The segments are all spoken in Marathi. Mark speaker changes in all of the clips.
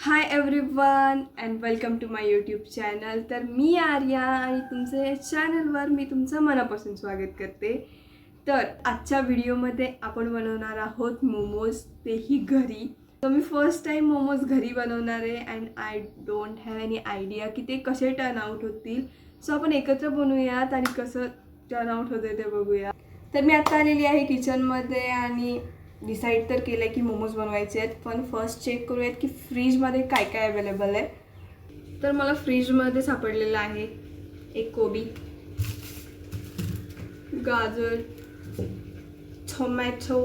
Speaker 1: High everyone and welcome to my YouTube channel. तर मी आर्या आणि तुमचं या चॅनलवर मी तुमचं मनापासून स्वागत करते. तर आजच्या व्हिडिओमध्ये आपण बनवणार आहोत मोमोज, तेही घरी. तर मी फर्स्ट टाईम मोमोज घरी बनवणार आहे and I don't have any idea की ते कसे टर्न आउट होतील. सो आपण एकत्र बनवूयात आणि कसं टर्न आउट होतं ते बघूया. तर मी आता आलेली आहे किचनमध्ये आणि डिसाईड तर केलं आहे की मोमोज बनवायचे आहेत. पण फर्स्ट चेक करूयात की फ्रीजमध्ये काय काय अवेलेबल आहे. तर मला फ्रीजमध्ये सापडलेलं आहे एक कोबी, गाजर, टोमॅटो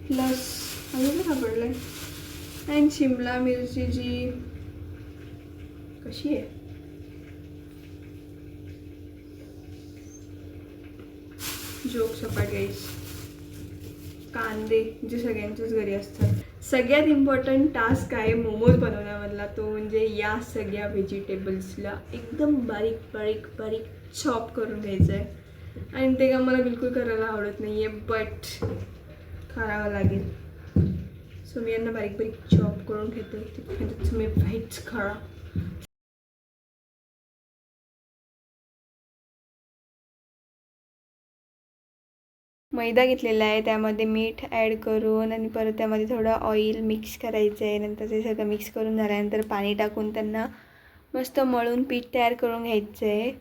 Speaker 1: प्लस अजून सापडलं आहे अँड शिमला मिरची जी कशी आहे जोक सपाट गाईस, कांदे जे सगळ्यांच्याच घरी असतात. सगळ्यात इम्पॉर्टंट टास्क आहे मोमोज बनवण्यामधला, तो म्हणजे या सगळ्या व्हेजिटेबल्सला एकदम बारीक बारीक बारीक चॉप करून घ्यायचं आहे. आणि ते का मला बिलकुल करायला आवडत नाही आहे, बट करावं लागेल. सो मी यांना बारीक बारीक चॉप करून घेते. तुम्ही व्हाईट्स खा. मैदा घेतलेला आहे, त्यामध्ये मीठ ॲड करून आणि परत त्यामध्ये थोडं ऑइल मिक्स करायचं आहे. नंतर ते सगळं मिक्स करून झाल्यानंतर पाणी टाकून त्यांना मस्त मळून पीठ तयार करून घ्यायचं आहे.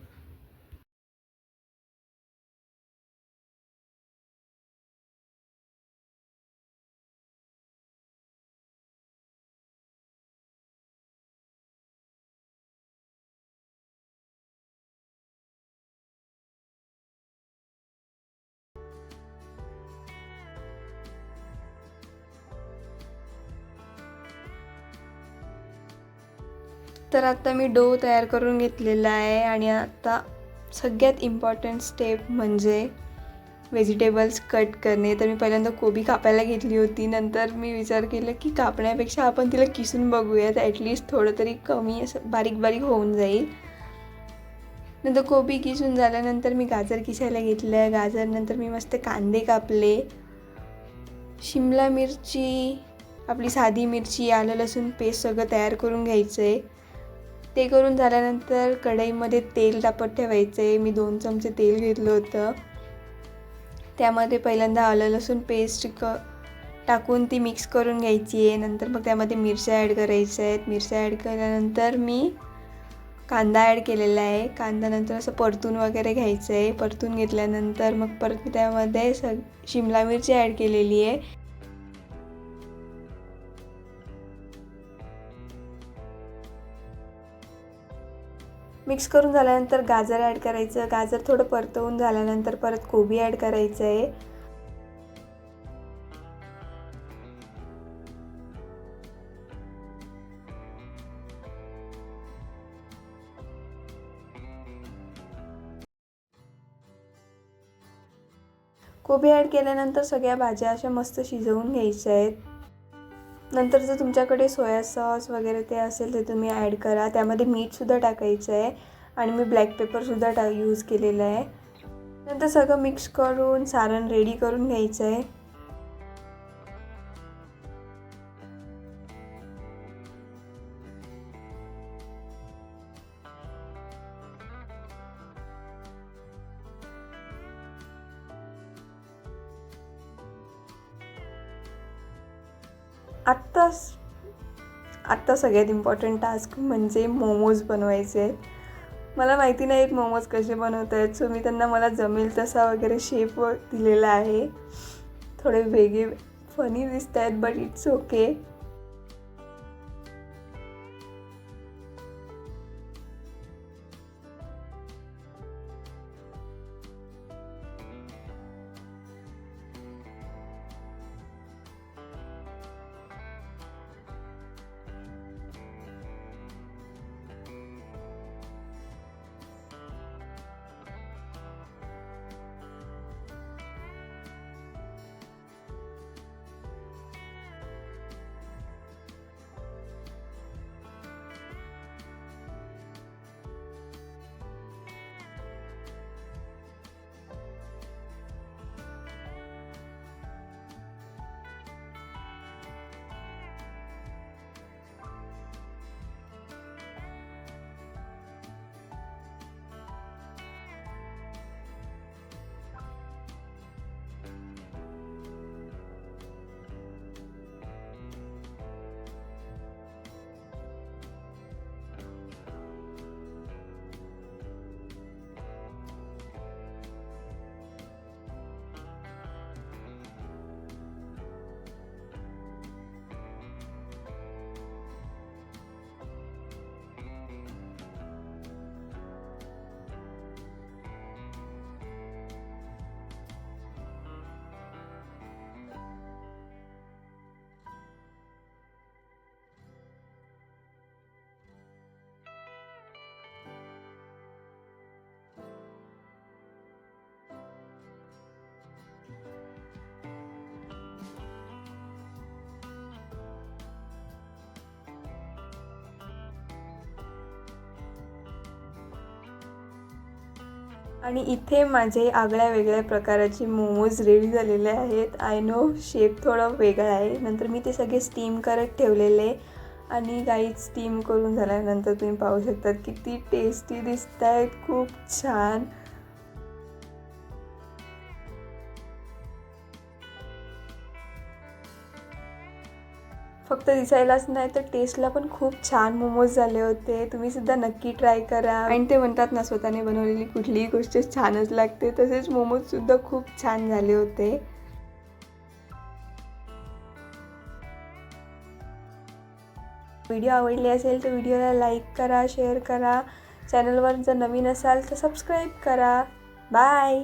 Speaker 1: तर आता मी डो तयार करून घेतलेला आहे आणि आता सगळ्यात इम्पॉर्टंट स्टेप म्हणजे व्हेजिटेबल्स कट करणे. तर मी पहिल्यांदा कोबी कापायला घेतली होती. नंतर मी विचार केला की कापण्यापेक्षा आपण तिला किसून बघूयात, ॲटलिस्ट थोडं तरी कमी असं बारीक बारीक होऊन जाईल. नंतर कोबी किसून झाल्यानंतर मी गाजर किसायला घेतलं. गाजर नंतर मी मस्त कांदे कापले, शिमला मिरची, आपली साधी मिरची, आलं लसूण पेस्ट सगळं तयार करून घ्यायचं आहे. ते करून झाल्यानंतर कढईमध्ये तेल तापत ठेवायचं आहे. मी 2 चमचे तेल घेतलं होतं. त्यामध्ये पहिल्यांदा आलं लसूण पेस्ट टाकून ती मिक्स करून घ्यायची आहे. नंतर मग त्यामध्ये मिरच्या ॲड करायच्या आहेत. मिरच्या ॲड केल्यानंतर मी कांदा ॲड केलेला आहे. कांदा नंतर असं परतून वगैरे घ्यायचं आहे. परतून घेतल्यानंतर मग परत मी त्यामध्ये शिमला मिरची ॲड केलेली आहे. मिक्स करून झाल्यानंतर गाजर ॲड करायचं. गाजर थोडं परतवून झाल्यानंतर परत कोबी ॲड करायचं आहे. कोबी ॲड केल्यानंतर सगळ्या भाज्या अशा मस्त शिजवून घ्यायच्या आहेत. नंतर जर तुमच्याकडे सोया सॉस वगैरे ते असेल ते तुम्ही ॲड करा. त्यामध्ये मीठसुद्धा टाकायचं आहे आणि मी ब्लॅक पेपरसुद्धा यूज केलेलं आहे. नंतर सगळं मिक्स करून सारण रेडी करून घ्यायचं आहे. आत्ता सगळ्यात इम्पॉर्टंट टास्क म्हणजे मोमोज बनवायचे आहेत. मला माहिती नाही मोमोज कसे बनवत आहेत, सो मी त्यांना मला जमेल तसा वगैरे शेप दिलेला आहे. थोडे वेगळे फनी दिसत आहेत, बट इट्स ओके. आणि इथे माझे आगळ्या वेगळ्या प्रकाराचे मोमोज रेडी झालेले आहेत. आय नो शेप थोडा वेगळा आहे. नंतर मी ते सगळे स्टीम करत ठेवलेले आणि गाईज स्टीम करून झाल्यानंतर तुम्ही पाहू शकतात किती टेस्टी दिसत आहेत. खूप छान. फक्त दिसायलाच नाही तर टेस्टला पण खूप छान मोमोज झाले होते. तुम्ही सुद्धा नक्की ट्राय करा. आणि ते म्हणतात ना, स्वतःने बनवलेली कुठलीही गोष्ट छानच लागते. तसेच मोमोजसुद्धा खूप छान झाले होते. व्हिडिओ आवडले असेल तर व्हिडिओला लाईक करा, शेअर करा. चॅनलवर जर नवीन असाल तर सबस्क्राईब करा. बाय.